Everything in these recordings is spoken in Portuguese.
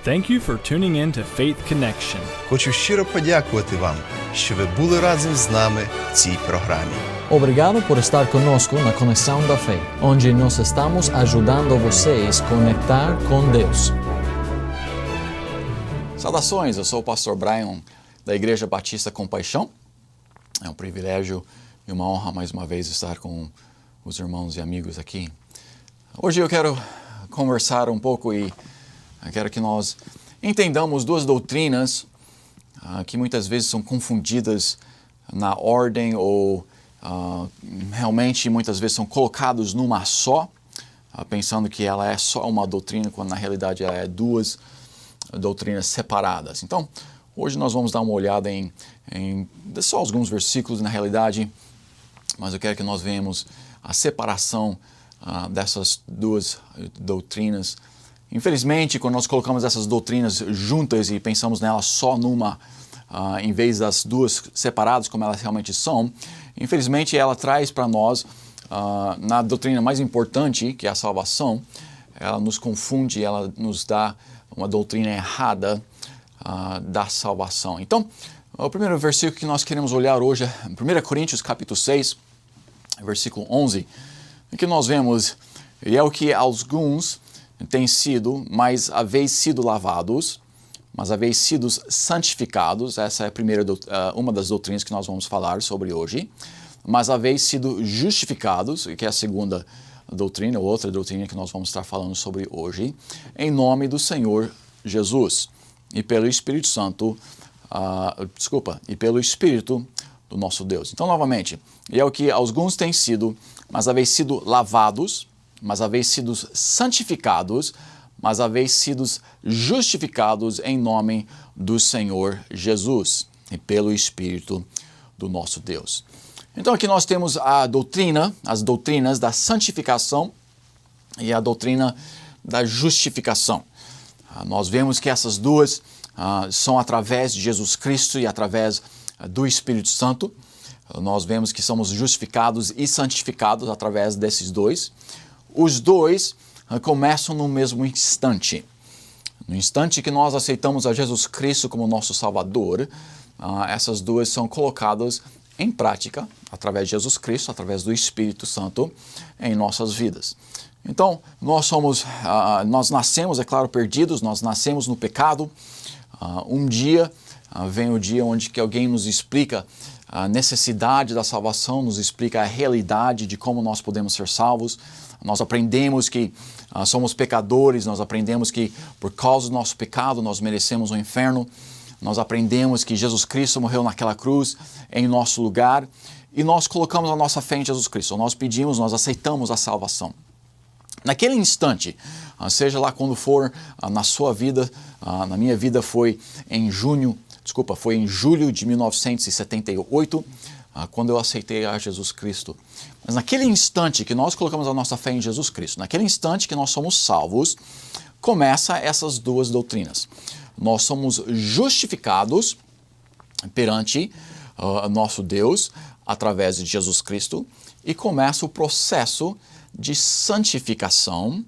Thank you for tuning in to Faith Connection. Хочу щиро подякувати вам, що ви були разом з нами в цій програмі. Obrigado por estar conosco na Conexão da Fé, onde nós estamos ajudando vocês a conectar com Deus. Saudações, eu sou o pastor Brian da Igreja Batista Compaixão. É um privilégio e uma honra mais uma vez estar com os irmãos e amigos aqui. Hoje eu quero conversar um pouco e quero que nós entendamos duas doutrinas que muitas vezes são confundidas na ordem ou realmente muitas vezes são colocados numa só, pensando que ela é só uma doutrina, quando na realidade ela é duas doutrinas separadas. Então, hoje nós vamos dar uma olhada em só alguns versículos na realidade, mas eu quero que nós vejamos a separação dessas duas doutrinas. Infelizmente, quando nós colocamos essas doutrinas juntas e pensamos nelas só numa, em vez das duas separadas como elas realmente são, infelizmente ela traz para nós, na doutrina mais importante, que é a salvação, ela nos confunde, ela nos dá uma doutrina errada da salvação. Então, o primeiro versículo que nós queremos olhar hoje é 1 Coríntios capítulo 6, versículo 11, em que nós vemos, e é o que alguns têm sido, mas haveis sido lavados, mas haveis sido santificados. Essa é a primeira, uma das doutrinas que nós vamos falar sobre hoje. Mas haveis sido justificados, que é a segunda doutrina, ou outra doutrina que nós vamos estar falando sobre hoje, em nome do Senhor Jesus e pelo Espírito Santo, e pelo Espírito do nosso Deus. Então, novamente, e é o que alguns têm sido, mas haveis sido lavados, mas haveis sido santificados, mas haveis sido justificados em nome do Senhor Jesus e pelo Espírito do nosso Deus. Então aqui nós temos as doutrinas da santificação e a doutrina da justificação. Nós vemos que essas duas são através de Jesus Cristo e através do Espírito Santo. Nós vemos que somos justificados e santificados através desses dois. Os dois começam no mesmo instante. No instante que nós aceitamos a Jesus Cristo como nosso Salvador, essas duas são colocadas em prática através de Jesus Cristo, através do Espírito Santo em nossas vidas. Então, nós nascemos, é claro, perdidos, nós nascemos no pecado. Um dia vem o dia onde que alguém nos explica a necessidade da salvação, nos explica a realidade de como nós podemos ser salvos. Nós aprendemos que somos pecadores, nós aprendemos que por causa do nosso pecado nós merecemos o inferno. Nós aprendemos que Jesus Cristo morreu naquela cruz em nosso lugar e nós colocamos a nossa fé em Jesus Cristo. Nós pedimos, nós aceitamos a salvação. Naquele instante, seja lá quando for na sua vida, na minha vida foi em julho de 1978, quando eu aceitei a Jesus Cristo. Mas naquele instante que nós colocamos a nossa fé em Jesus Cristo, naquele instante que nós somos salvos, começa essas duas doutrinas. Nós somos justificados perante nosso Deus através de Jesus Cristo e começa o processo de santificação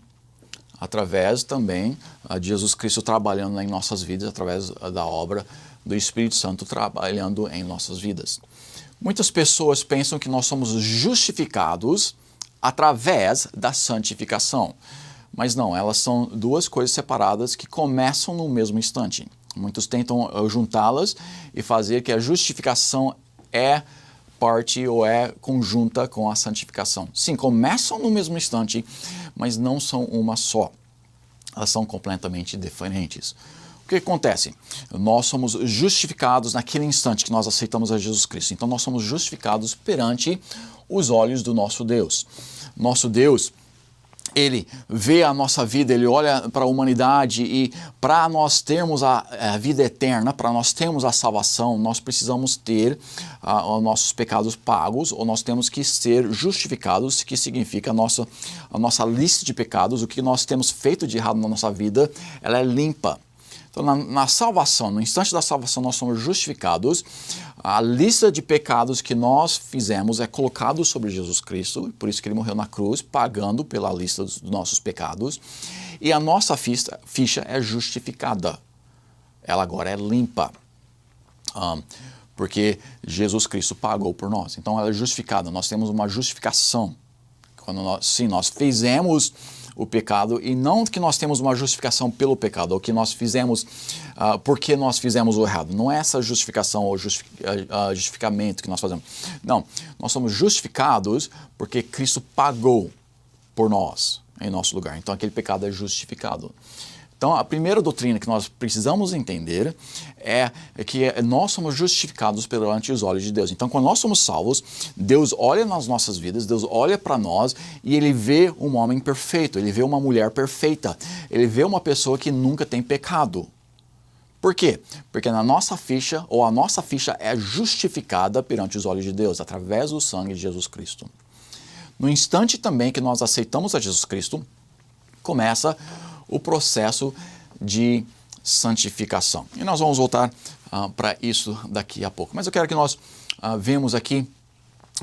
através também de Jesus Cristo trabalhando em nossas vidas, através da obra do Espírito Santo trabalhando em nossas vidas. Muitas pessoas pensam que nós somos justificados através da santificação. Mas não, elas são duas coisas separadas que começam no mesmo instante. Muitos tentam juntá-las e fazer que a justificação é parte ou é conjunta com a santificação. Sim, começam no mesmo instante, mas não são uma só. Elas são completamente diferentes. O que acontece? Nós somos justificados naquele instante que nós aceitamos a Jesus Cristo. Então nós somos justificados perante os olhos do nosso Deus. Nosso Deus, Ele vê a nossa vida, Ele olha para a humanidade e para nós termos a vida eterna, para nós termos a salvação, nós precisamos ter os nossos pecados pagos ou nós temos que ser justificados, que significa a nossa lista de pecados, o que nós temos feito de errado na nossa vida, ela é limpa. Então, na salvação, no instante da salvação, nós somos justificados. A lista de pecados que nós fizemos é colocado sobre Jesus Cristo, por isso que Ele morreu na cruz, pagando pela lista dos nossos pecados. e a nossa ficha é justificada. Ela agora é limpa. Porque Jesus Cristo pagou por nós. Então ela é justificada. Nós temos uma justificação. Quando nós fizemos o pecado, e não que nós temos uma justificação pelo pecado, ou que nós fizemos porque nós fizemos o errado. Não é essa justificação ou justificamento que nós fazemos. Não, nós somos justificados porque Cristo pagou por nós, em nosso lugar. Então aquele pecado é justificado. Então a primeira doutrina que nós precisamos entender é que nós somos justificados perante os olhos de Deus. Então quando nós somos salvos, Deus olha nas nossas vidas, Deus olha para nós e Ele vê um homem perfeito, Ele vê uma mulher perfeita, Ele vê uma pessoa que nunca tem pecado. Por quê? Porque na nossa ficha, ou a nossa ficha é justificada perante os olhos de Deus, através do sangue de Jesus Cristo. No instante também que nós aceitamos a Jesus Cristo, começa o processo de santificação. E nós vamos voltar para isso daqui a pouco. Mas eu quero que nós vemos aqui,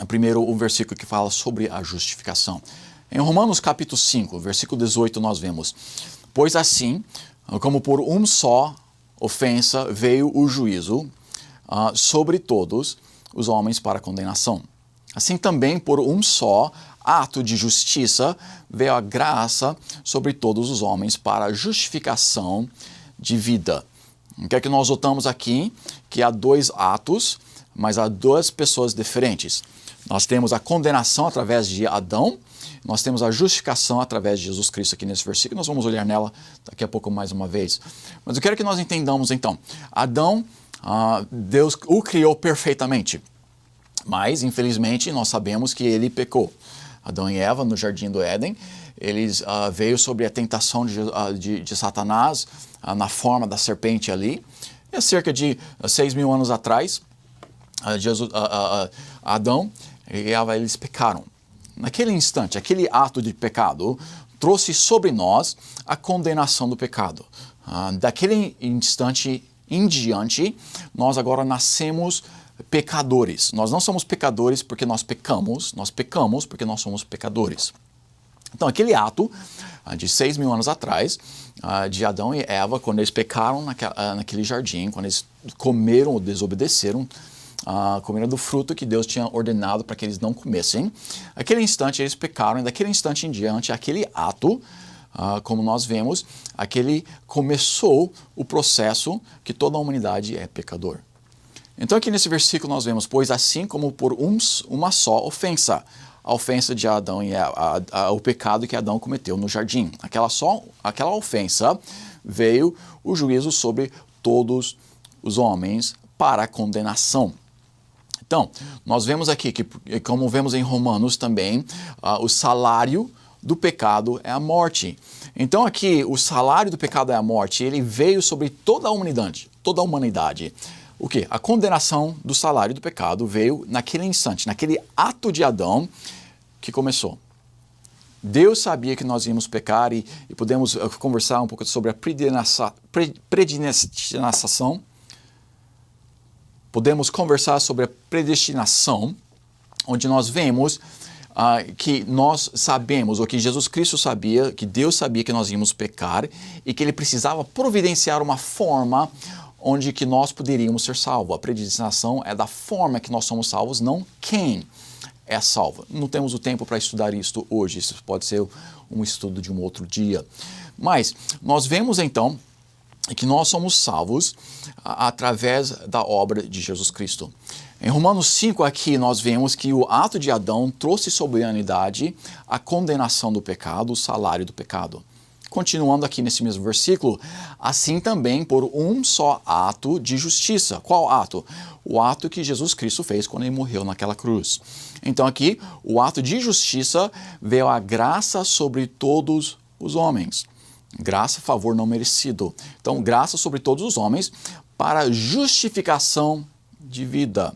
primeiro, o versículo que fala sobre a justificação. Em Romanos capítulo 5, versículo 18, nós vemos: pois assim, como por só ofensa veio o juízo sobre todos os homens para condenação, assim também por só ato de justiça veio a graça sobre todos os homens para justificação de vida. O que é que nós notamos aqui? Que há dois atos, mas há duas pessoas diferentes. Nós temos a condenação através de Adão, nós temos a justificação através de Jesus Cristo aqui nesse versículo. Nós vamos olhar nela daqui a pouco mais uma vez. Mas eu quero que nós entendamos então. Adão, Deus o criou perfeitamente, mas infelizmente nós sabemos que ele pecou. Adão e Eva, no Jardim do Éden, eles veio sobre a tentação de Satanás na forma da serpente ali. E há cerca de 6.000 anos atrás, Adão e Eva, eles pecaram. Naquele instante, aquele ato de pecado trouxe sobre nós a condenação do pecado. Daquele instante em diante, nós agora nascemos pecadores. Nós não somos pecadores porque nós pecamos porque nós somos pecadores. Então, aquele ato de 6.000 anos atrás, de Adão e Eva, quando eles pecaram naquele jardim, quando eles comeram ou desobedeceram, comeram do fruto que Deus tinha ordenado para que eles não comessem, aquele instante eles pecaram, e daquele instante em diante, aquele ato, como nós vemos, aquele começou o processo que toda a humanidade é pecador. Então aqui nesse versículo nós vemos: pois assim como por uma só ofensa, a ofensa de Adão e o pecado que Adão cometeu no jardim, aquela ofensa, veio o juízo sobre todos os homens para a condenação. Então, nós vemos aqui que, como vemos em Romanos também, o salário do pecado é a morte. Então aqui, o salário do pecado é a morte, ele veio sobre toda a humanidade. O quê? A condenação do salário do pecado veio naquele instante, naquele ato de Adão que começou. Deus sabia que nós íamos pecar e podemos conversar um pouco sobre a predestinação. Podemos conversar sobre a predestinação, onde nós vemos que nós sabemos, ou que Jesus Cristo sabia, que Deus sabia que nós íamos pecar e que Ele precisava providenciar uma forma onde que nós poderíamos ser salvos. A predestinação é da forma que nós somos salvos, não quem é salvo. Não temos o tempo para estudar isto hoje, isso pode ser um estudo de um outro dia. Mas nós vemos então que nós somos salvos através da obra de Jesus Cristo. Em Romanos 5 aqui nós vemos que o ato de Adão trouxe sobre a humanidade a condenação do pecado, o salário do pecado. Continuando aqui nesse mesmo versículo, assim também por só ato de justiça. Qual ato? O ato que Jesus Cristo fez quando Ele morreu naquela cruz. Então aqui, o ato de justiça veio a graça sobre todos os homens. Graça, favor não merecido. Então, graça sobre todos os homens para justificação de vida.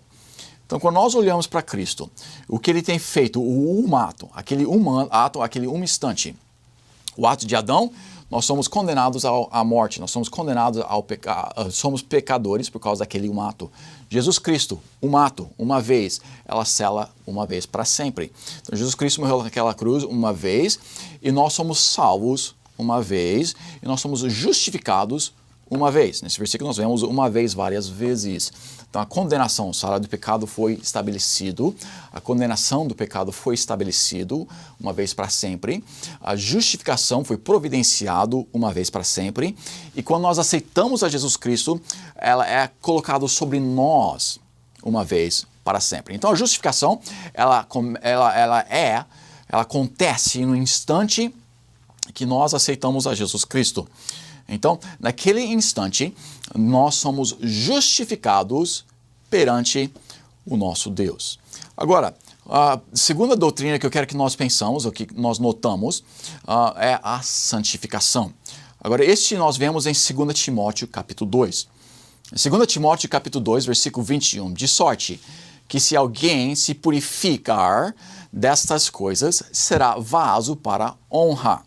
Então, quando nós olhamos para Cristo, o que Ele tem feito, o ato, aquele instante, o ato de Adão, nós somos condenados à morte, nós somos condenados ao pecado, somos pecadores por causa daquele ato. Jesus Cristo, ato, uma vez, ela sela uma vez para sempre. Então Jesus Cristo morreu naquela cruz uma vez e nós somos salvos uma vez e nós somos justificados uma vez. Nesse versículo nós vemos uma vez várias vezes. Então a condenação, o salário do pecado foi estabelecido, a condenação do pecado foi estabelecido uma vez para sempre, a justificação foi providenciado uma vez para sempre, e quando nós aceitamos a Jesus Cristo, ela é colocada sobre nós uma vez para sempre. Então a justificação, ela acontece no instante que nós aceitamos a Jesus Cristo. Então, naquele instante, nós somos justificados perante o nosso Deus. Agora, a segunda doutrina que eu quero que nós pensamos, ou que nós notamos, é a santificação. Agora, este nós vemos em 2 Timóteo, capítulo 2. Em 2 Timóteo, capítulo 2, versículo 21, de sorte que se alguém se purificar destas coisas, será vaso para honra,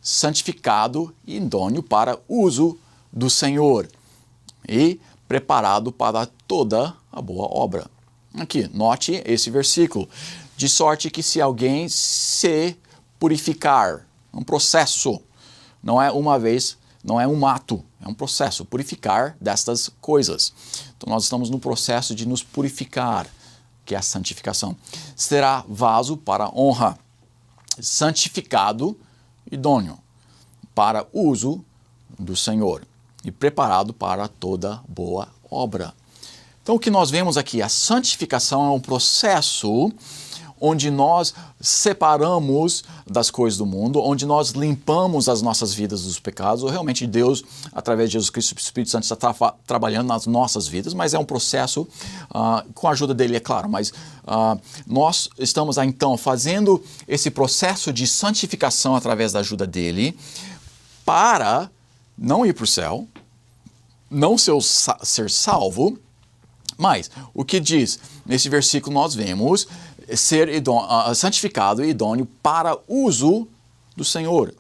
santificado e idôneo para uso do Senhor e preparado para toda a boa obra. Aqui, note esse versículo. De sorte que se alguém se purificar, um processo, não é uma vez, não é um ato, é um processo, purificar destas coisas. Então nós estamos no processo de nos purificar, que é a santificação. Será vaso para honra, santificado idôneo para uso do Senhor e preparado para toda boa obra. Então o que nós vemos aqui, a santificação é um processo onde nós separamos das coisas do mundo, onde nós limpamos as nossas vidas dos pecados, ou realmente Deus, através de Jesus Cristo, o Espírito Santo está trabalhando nas nossas vidas, mas é um processo, com a ajuda dele, é claro, mas nós estamos então fazendo esse processo de santificação através da ajuda dele, para não ir para o céu, não ser salvo, mas o que diz nesse versículo nós vemos ser santificado e idôneo para uso do Senhor.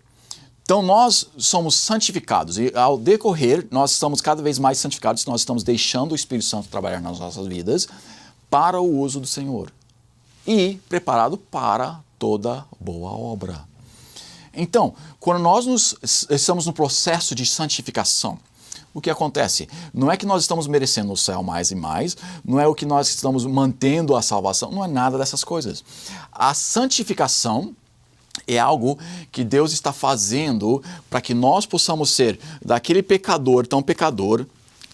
Então nós somos santificados e ao decorrer nós estamos cada vez mais santificados, nós estamos deixando o Espírito Santo trabalhar nas nossas vidas para o uso do Senhor e preparado para toda boa obra. Então, quando nós estamos no processo de santificação, o que acontece? Não é que nós estamos merecendo o céu mais e mais, não é o que nós estamos mantendo a salvação, não é nada dessas coisas. A santificação é algo que Deus está fazendo para que nós possamos ser daquele pecador, tão pecador,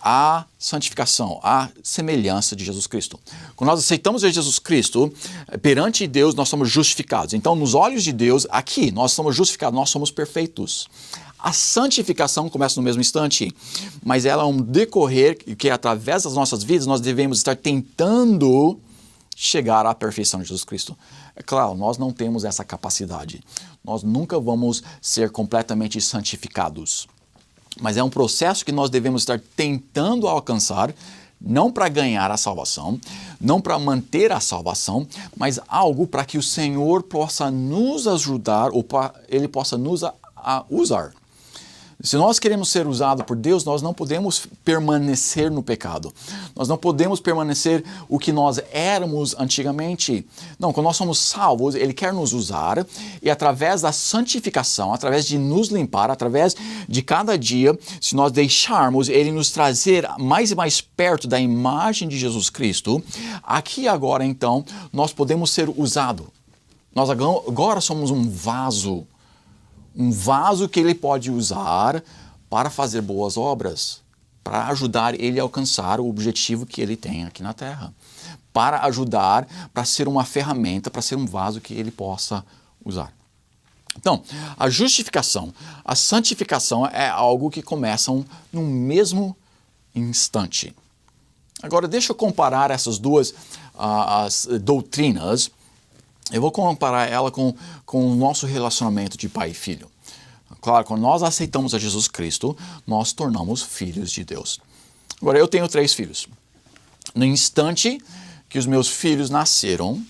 a santificação, a semelhança de Jesus Cristo. Quando nós aceitamos a Jesus Cristo, perante Deus nós somos justificados. Então, nos olhos de Deus, aqui, nós somos justificados, nós somos perfeitos. A santificação começa no mesmo instante, mas ela é um decorrer que através das nossas vidas nós devemos estar tentando chegar à perfeição de Jesus Cristo. É claro, nós não temos essa capacidade. Nós nunca vamos ser completamente santificados. Mas é um processo que nós devemos estar tentando alcançar, não para ganhar a salvação, não para manter a salvação, mas algo para que o Senhor possa nos ajudar ou para Ele possa nos usar. Se nós queremos ser usados por Deus, nós não podemos permanecer no pecado. Nós não podemos permanecer o que nós éramos antigamente. Não, quando nós somos salvos, Ele quer nos usar e através da santificação, através de nos limpar, através de cada dia, se nós deixarmos Ele nos trazer mais e mais perto da imagem de Jesus Cristo, aqui e agora então, nós podemos ser usados. Nós agora somos um vaso que Ele pode usar para fazer boas obras, para ajudar Ele a alcançar o objetivo que Ele tem aqui na Terra, para ajudar, para ser uma ferramenta, para ser um vaso que Ele possa usar. Então, a justificação, a santificação é algo que começam no mesmo instante. Agora, deixa eu comparar essas duas as doutrinas. Eu vou comparar ela com o nosso relacionamento de pai e filho. Claro, quando nós aceitamos a Jesus Cristo, nós tornamos filhos de Deus. Agora, eu tenho 3 filhos. No instante que os meus filhos nasceram,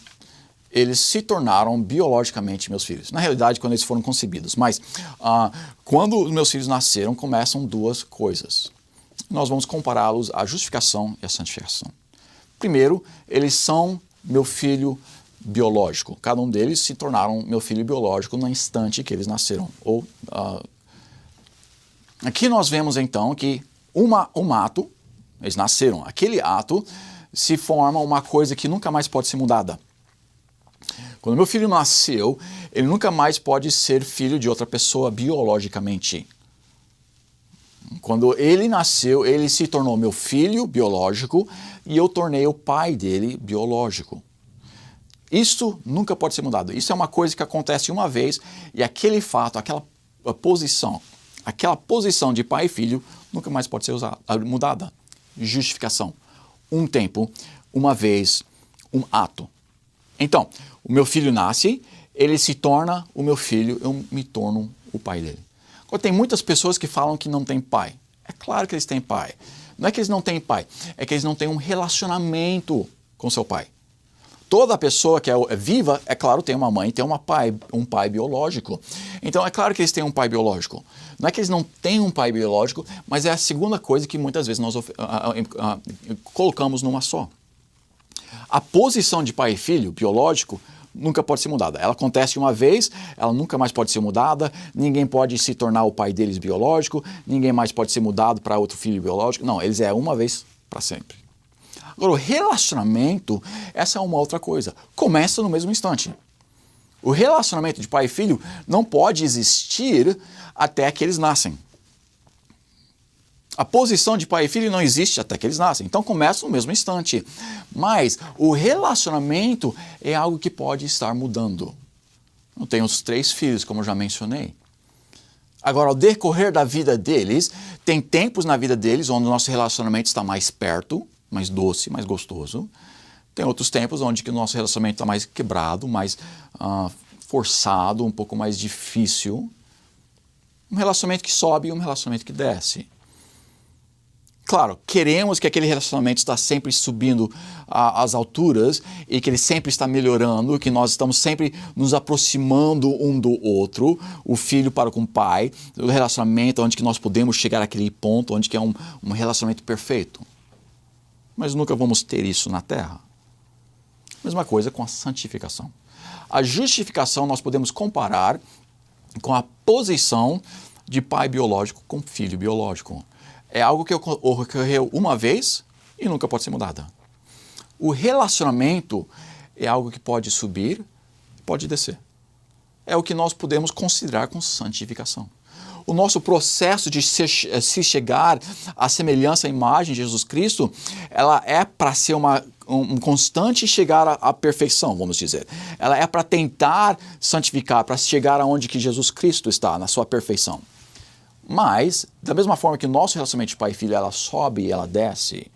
eles se tornaram biologicamente meus filhos. Na realidade, quando eles foram concebidos. Mas quando os meus filhos nasceram, começam 2 coisas. Nós vamos compará-los à justificação e à santificação. Primeiro, eles são meu filho biológico. Cada um deles se tornaram meu filho biológico no instante que eles nasceram. Aqui nós vemos então que um ato, eles nasceram, aquele ato se forma uma coisa que nunca mais pode ser mudada. Quando meu filho nasceu, ele nunca mais pode ser filho de outra pessoa biologicamente. Quando ele nasceu, ele se tornou meu filho biológico e eu tornei o pai dele biológico. Isso nunca pode ser mudado. Isso é uma coisa que acontece uma vez e aquele fato, aquela posição de pai e filho nunca mais pode ser mudada. Justificação. Um tempo, uma vez, um ato. Então, o meu filho nasce, ele se torna o meu filho, eu me torno o pai dele. Agora, tem muitas pessoas que falam que não tem pai. É claro que eles têm pai. Não é que eles não têm pai, é que eles não têm um relacionamento com seu pai. Toda pessoa que é viva, é claro, tem uma mãe, tem um pai biológico. Então, é claro que eles têm um pai biológico. Não é que eles não têm um pai biológico, mas é a segunda coisa que muitas vezes nós colocamos numa só. A posição de pai e filho biológico nunca pode ser mudada. Ela acontece uma vez, ela nunca mais pode ser mudada, ninguém pode se tornar o pai deles biológico, ninguém mais pode ser mudado para outro filho biológico. Não, eles é uma vez para sempre. Agora, o relacionamento, essa é uma outra coisa. Começa no mesmo instante. O relacionamento de pai e filho não pode existir até que eles nascem. A posição de pai e filho não existe até que eles nascem. Então, começa no mesmo instante. Mas o relacionamento é algo que pode estar mudando. Eu tenho os 3 filhos, como eu já mencionei. Agora, ao decorrer da vida deles, tem tempos na vida deles onde o nosso relacionamento está mais perto, mais doce, mais gostoso. Tem outros tempos onde que o nosso relacionamento está mais quebrado, mais forçado, um pouco mais difícil. Um relacionamento que sobe e um relacionamento que desce. Claro, queremos que aquele relacionamento está sempre subindo às alturas e que ele sempre está melhorando, que nós estamos sempre nos aproximando um do outro, o filho para com o pai, o relacionamento onde que nós podemos chegar àquele ponto onde que é um relacionamento perfeito. Mas nunca vamos ter isso na terra. Mesma coisa com a santificação. A justificação nós podemos comparar com a posição de pai biológico com filho biológico. É algo que ocorreu uma vez e nunca pode ser mudada. O relacionamento é algo que pode subir e pode descer. É o que nós podemos considerar com santificação. O nosso processo de se chegar à semelhança à imagem de Jesus Cristo, ela é para ser um constante chegar à perfeição, vamos dizer. Ela é para tentar santificar, para chegar aonde que Jesus Cristo está, na sua perfeição. Mas, da mesma forma que o nosso relacionamento de pai e filho, ela sobe e ela desce,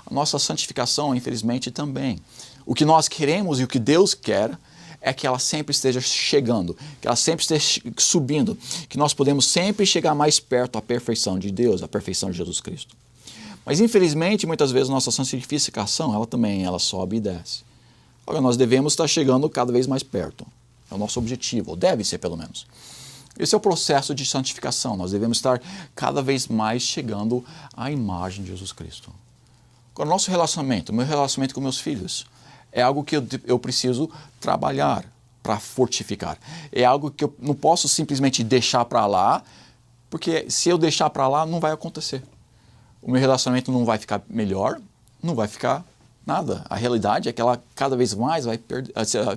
a nossa santificação, infelizmente, também. O que nós queremos e o que Deus quer é que ela sempre esteja chegando, que ela sempre esteja subindo, que nós podemos sempre chegar mais perto à perfeição de Deus, à perfeição de Jesus Cristo. Mas, infelizmente, muitas vezes, nossa santificação, ela sobe e desce. Agora, nós devemos estar chegando cada vez mais perto. É o nosso objetivo, ou deve ser pelo menos. Esse é o processo de santificação. Nós devemos estar cada vez mais chegando à imagem de Jesus Cristo. Agora, nosso relacionamento, meu relacionamento com meus filhos, é algo que eu preciso trabalhar para fortificar. É algo que eu não posso simplesmente deixar para lá, porque se eu deixar para lá, não vai acontecer. O meu relacionamento não vai ficar melhor, não vai ficar nada. A realidade é que ela cada vez mais vai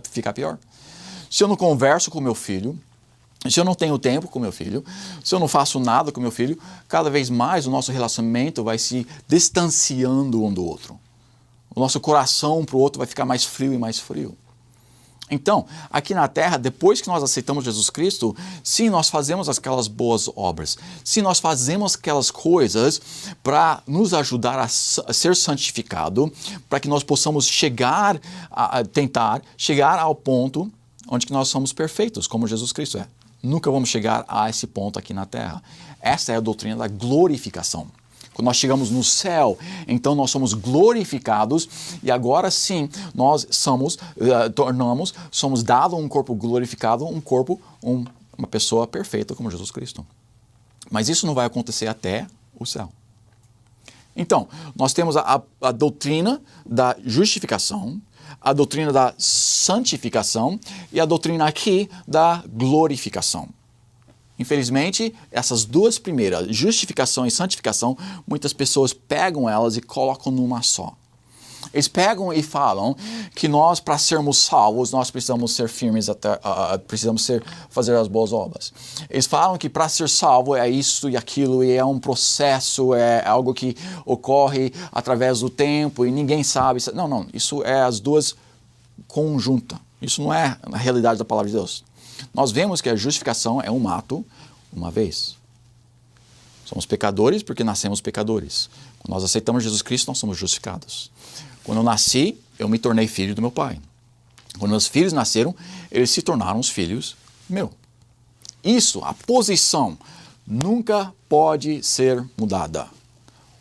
ficar pior. Se eu não converso com meu filho, se eu não tenho tempo com meu filho, se eu não faço nada com meu filho, cada vez mais o nosso relacionamento vai se distanciando um do outro. O nosso coração um para o outro vai ficar mais frio e mais frio. Então, aqui na Terra, depois que nós aceitamos Jesus Cristo, sim, nós fazemos aquelas boas obras. Sim, nós fazemos aquelas coisas para nos ajudar a ser santificado, para que nós possamos tentar chegar ao ponto onde que nós somos perfeitos, como Jesus Cristo é. Nunca vamos chegar a esse ponto aqui na Terra. Essa é a doutrina da glorificação. Quando nós chegamos no céu, então nós somos glorificados e agora sim nós somos dado um corpo glorificado, uma pessoa perfeita como Jesus Cristo. Mas isso não vai acontecer até o céu. Então, nós temos a doutrina da justificação, a doutrina da santificação e a doutrina aqui da glorificação. Infelizmente, essas duas primeiras, justificação e santificação, muitas pessoas pegam elas e colocam numa só. Eles pegam e falam que nós, para sermos salvos, nós precisamos ser firmes, fazer as boas obras. Eles falam que para ser salvo é isso e aquilo, e é um processo, é algo que ocorre através do tempo e ninguém sabe. Não, isso é as duas conjuntas. Isso não é a realidade da palavra de Deus. Nós vemos que a justificação é um ato, uma vez. Somos pecadores porque nascemos pecadores. Quando nós aceitamos Jesus Cristo, nós somos justificados. Quando eu nasci, eu me tornei filho do meu pai. Quando meus filhos nasceram, eles se tornaram os filhos meus. Isso, a posição, nunca pode ser mudada.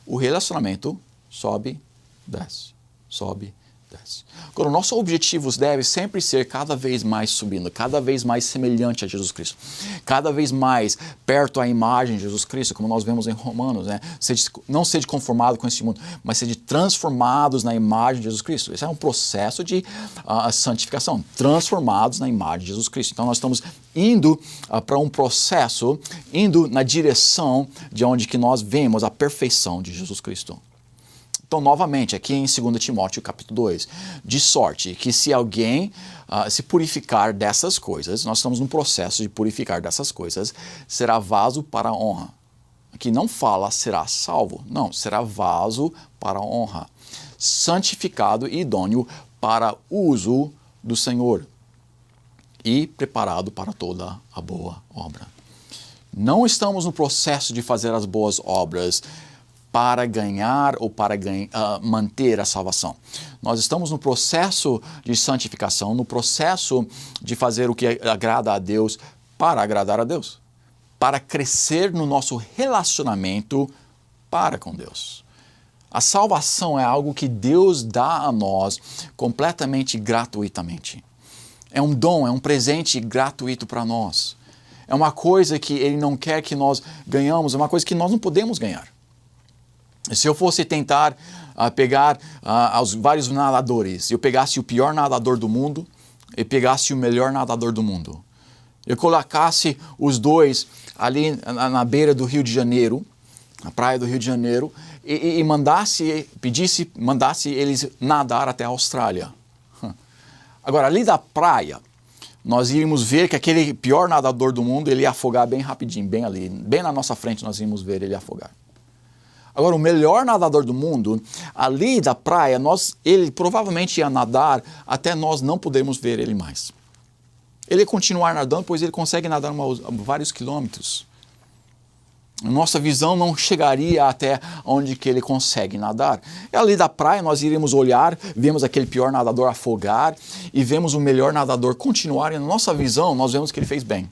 O relacionamento sobe, desce, sobe, desce. Agora, o nosso objetivo deve sempre ser cada vez mais subindo, cada vez mais semelhante a Jesus Cristo, cada vez mais perto à imagem de Jesus Cristo, como nós vemos em Romanos, né? Não sede conformado com este mundo, mas sede transformados na imagem de Jesus Cristo. Esse é um processo de santificação, transformados na imagem de Jesus Cristo. Então, nós estamos indo para um processo, indo na direção de onde que nós vemos a perfeição de Jesus Cristo. Então, novamente, aqui em 2 Timóteo, capítulo 2, de sorte que se alguém se purificar dessas coisas, nós estamos num processo de purificar dessas coisas, será vaso para a honra. Aqui não fala será salvo, não, será vaso para a honra, santificado e idôneo para uso do Senhor e preparado para toda a boa obra. Não estamos no processo de fazer as boas obras para ganhar ou para manter a salvação. Nós estamos no processo de santificação, no processo de fazer o que agrada a Deus para agradar a Deus, para crescer no nosso relacionamento para com Deus. A salvação é algo que Deus dá a nós completamente gratuitamente. É um dom, é um presente gratuito para nós. É uma coisa que Ele não quer que nós ganhamos, é uma coisa que nós não podemos ganhar. Se eu fosse tentar pegar os vários nadadores, eu pegasse o pior nadador do mundo e pegasse o melhor nadador do mundo, eu colocasse os dois ali na beira do Rio de Janeiro, na praia do Rio de Janeiro, e mandasse eles nadar até a Austrália. Agora, ali da praia, nós íamos ver que aquele pior nadador do mundo, ele ia afogar bem rapidinho, bem ali, bem na nossa frente nós íamos ver ele afogar. Agora, o melhor nadador do mundo, ali da praia, ele provavelmente ia nadar até nós não podermos ver ele mais. Ele ia continuar nadando, pois ele consegue nadar vários quilômetros. Nossa visão não chegaria até onde que ele consegue nadar. E ali da praia nós iríamos olhar, vemos aquele pior nadador afogar e vemos o melhor nadador continuar, e na nossa visão nós vemos que ele fez bem.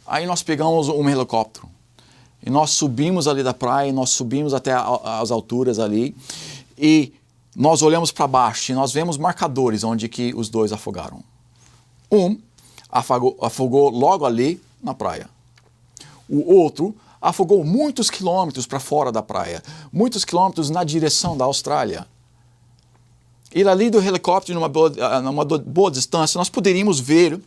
Aí nós pegamos um helicóptero. E nós subimos ali da praia, nós subimos até as alturas ali, e nós olhamos para baixo e nós vemos marcadores onde que os dois afogaram. Um afogou logo ali na praia. O outro afogou muitos quilômetros para fora da praia, muitos quilômetros na direção da Austrália. E ali do helicóptero, numa boa distância, nós poderíamos ver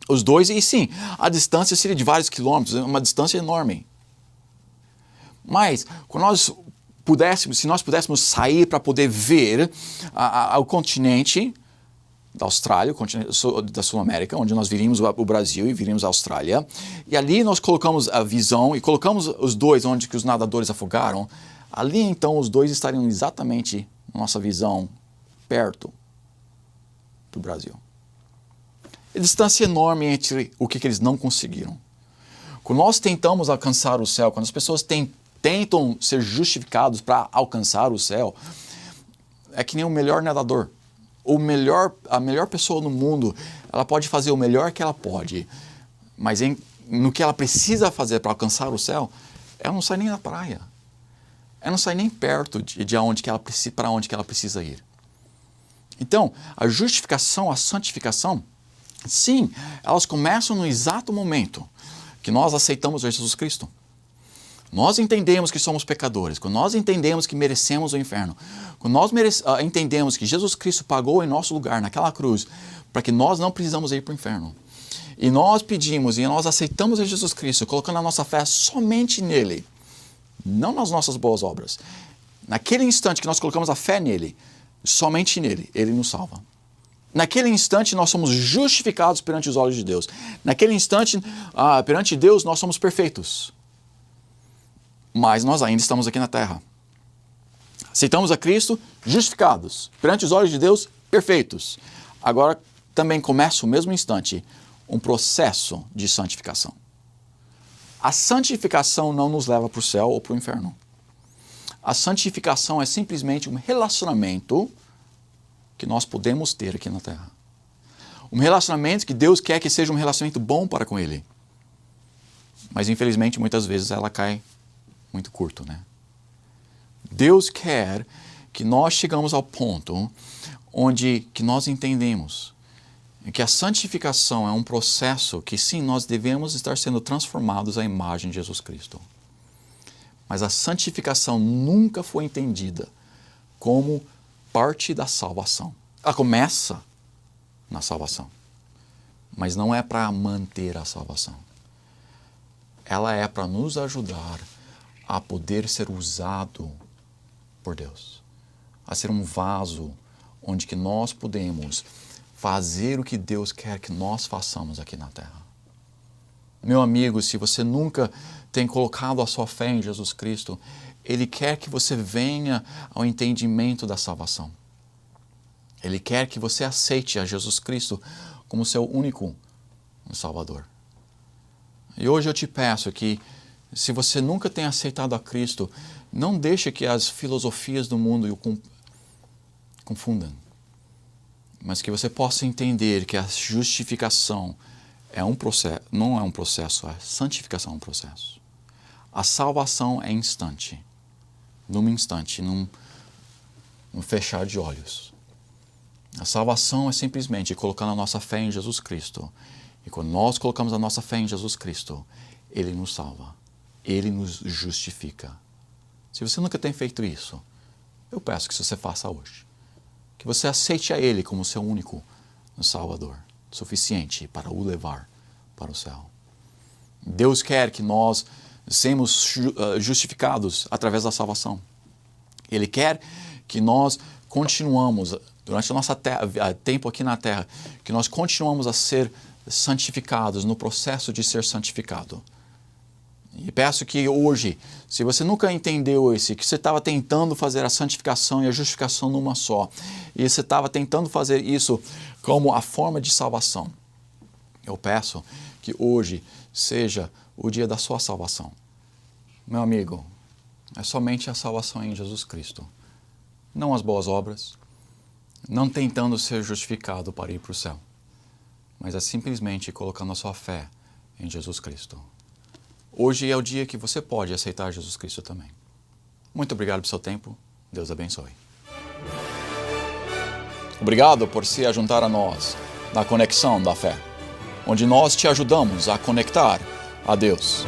os dois, e sim, a distância seria de vários quilômetros, uma distância enorme. Mas, se nós pudéssemos sair para poder ver o continente da Austrália, o continente da Sul-América, onde nós viríamos o Brasil e viríamos a Austrália, e ali nós colocamos a visão e colocamos os dois onde que os nadadores afogaram, ali então os dois estariam exatamente na nossa visão, perto do Brasil. A distância enorme entre o que eles não conseguiram. Quando nós tentamos alcançar o céu, quando as pessoas tentam ser justificados para alcançar o céu, é que nem o melhor nadador. A melhor pessoa no mundo, ela pode fazer o melhor que ela pode, mas no que ela precisa fazer para alcançar o céu, ela não sai nem da praia. Ela não sai nem perto de onde que ela precisa, para onde que ela precisa ir. Então, a justificação, a santificação, sim, elas começam no exato momento que nós aceitamos Jesus Cristo. nós entendemos que somos pecadores, quando nós entendemos que merecemos o inferno, quando nós entendemos que Jesus Cristo pagou em nosso lugar naquela cruz para que nós não precisamos ir para o inferno, e nós pedimos e nós aceitamos a Jesus Cristo, colocando a nossa fé somente nele, não nas nossas boas obras. Naquele instante que nós colocamos a fé nele, somente nele, ele nos salva. Naquele instante nós somos justificados perante os olhos de Deus. Naquele instante, perante Deus, nós somos perfeitos. Mas nós ainda estamos aqui na terra. Aceitamos a Cristo, justificados. Perante os olhos de Deus, perfeitos. Agora também começa o mesmo instante um processo de santificação. A santificação não nos leva para o céu ou para o inferno. A santificação é simplesmente um relacionamento que nós podemos ter aqui na terra. Um relacionamento que Deus quer que seja um relacionamento bom para com Ele. Mas infelizmente muitas vezes ela cai muito curto, né? Deus quer que nós chegamos ao ponto onde que nós entendemos que a santificação é um processo que sim, nós devemos estar sendo transformados à imagem de Jesus Cristo. Mas a santificação nunca foi entendida como parte da salvação. Ela começa na salvação, mas não é para manter a salvação. Ela é para nos ajudar a poder ser usado por Deus, a ser um vaso onde que nós podemos fazer o que Deus quer que nós façamos aqui na terra. Meu amigo, se você nunca tem colocado a sua fé em Jesus Cristo, Ele quer que você venha ao entendimento da salvação. Ele quer que você aceite a Jesus Cristo como seu único Salvador. E hoje eu te peço que, se você nunca tem aceitado a Cristo, não deixe que as filosofias do mundo o confundam. Mas que você possa entender que a justificação é um processo, não é um processo, a santificação é um processo. A salvação é instante, num instante, num fechar de olhos. A salvação é simplesmente colocando a nossa fé em Jesus Cristo. E quando nós colocamos a nossa fé em Jesus Cristo, Ele nos salva, Ele nos justifica. Se você nunca tem feito isso, eu peço que você faça hoje. Que você aceite a Ele como seu único Salvador, suficiente para o levar para o céu. Deus quer que nós sejamos justificados através da salvação. Ele quer que nós continuamos, durante o nosso tempo aqui na terra, que nós continuamos a ser santificados, no processo de ser santificado. E peço que hoje, se você nunca entendeu que você estava tentando fazer a santificação e a justificação numa só, e você estava tentando fazer isso como a forma de salvação, eu peço que hoje seja o dia da sua salvação. Meu amigo, é somente a salvação em Jesus Cristo. Não as boas obras, não tentando ser justificado para ir para o céu, mas é simplesmente colocando a sua fé em Jesus Cristo. Hoje é o dia que você pode aceitar Jesus Cristo também. Muito obrigado pelo seu tempo. Deus abençoe. Obrigado por se ajuntar a nós na Conexão da Fé, onde nós te ajudamos a conectar a Deus.